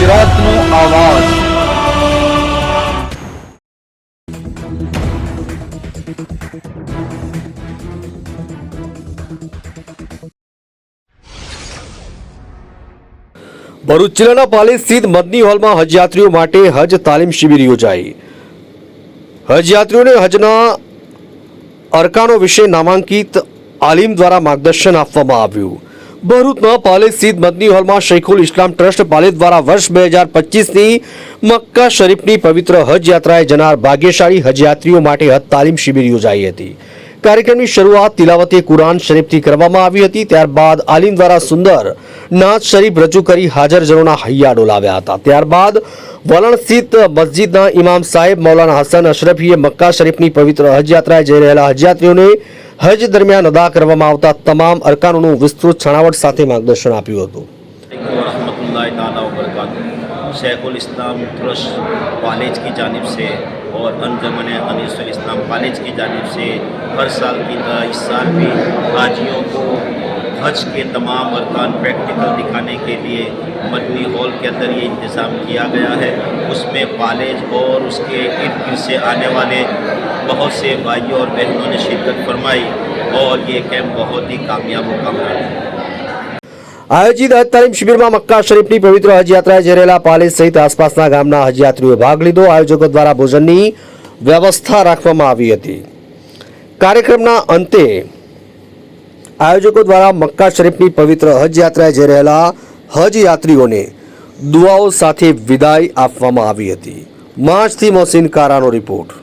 ગુજરાતનો આવાજ। ભરૂચ જિલ્લાના પાલી સ્થિત મદની હોલમાં હજયાત્રીઓ માટે હજ તાલીમ શિબિર યોજાઈ। હજયાત્રીઓને હજના અરકાનો વિશે નામાંકિત આલિમ દ્વારા માર્ગદર્શન આપવામાં આવ્યું। ભરૂચના પાલી સ્થિત મદની હોલમાં શૈખુલ ઇસ્લામ ટ્રસ્ટ પાલી દ્વારા વર્ષ 2025ની મક્કા શરીફની પવિત્ર હજ યાત્રાએ જનાર ભાગ્યશાળી હજયાત્રીઓ માટે હજ તાલીમ શિબિર યોજાઈ હતી। કાર્યક્રમની શરૂઆત તિલાવતે કુરાન શરીફથી કરવામાં આવી હતી। ત્યારબાદ આલિમ દ્વારા સુંદર નાત શરીફ રજૂ કરી હાજરજનોના હૈયા ડોલાવ્યા હતા। ત્યારબાદ વલણ સ્થિત મસ્જિદના ઇમામ સાહેબ મૌલાના હસન અશરફીએ મક્કા શરીફની પવિત્ર હજ યાત્રાએ જઈ રહેલા હજયાત્રીઓને હજ દરમિયાન અદા કરવામાં આવતા તમામ અરકાનોનું વિસ્તૃત છણાવટ સાથે માર્ગદર્શન આપ્યું હતું। शैखुल इस्लाम ट्रस्ट कॉलेज की जानिब से और अंजमन अनीसुल इस्लाम कॉलेज की जानिब से हर साल की तरह इस साल भी हाजियों को हज के तमाम अरकान प्रैक्टिकल दिखाने के लिए मदनी हॉल के अंदर ये इंतज़ाम किया गया है। उसमें कॉलेज और उसके इर्द गिर्द से आने वाले बहुत से भाइयों और बहनों ने शिरकत फरमाई और ये कैंप बहुत ही कामयाब होगा। આયોજિત હજ તાલીમ શિબિરમાં મક્કા શરીફની પવિત્ર હજ યાત્રાએ જઈ રહેલા પાલી સહિત આસપાસના ગામના હજયાત્રીઓએ ભાગ લીધો। આયોજકો દ્વારા ભોજનની વ્યવસ્થા રાખવામાં આવી હતી। કાર્યક્રમના અંતે આયોજકો દ્વારા મક્કા શરીફની પવિત્ર હજ યાત્રાએ જઈ રહેલા હજ યાત્રીઓને દુઆઓ સાથે વિદાય આપવામાં આવી હતી। માર્ચથી મોહસિન કારાનો રિપોર્ટ।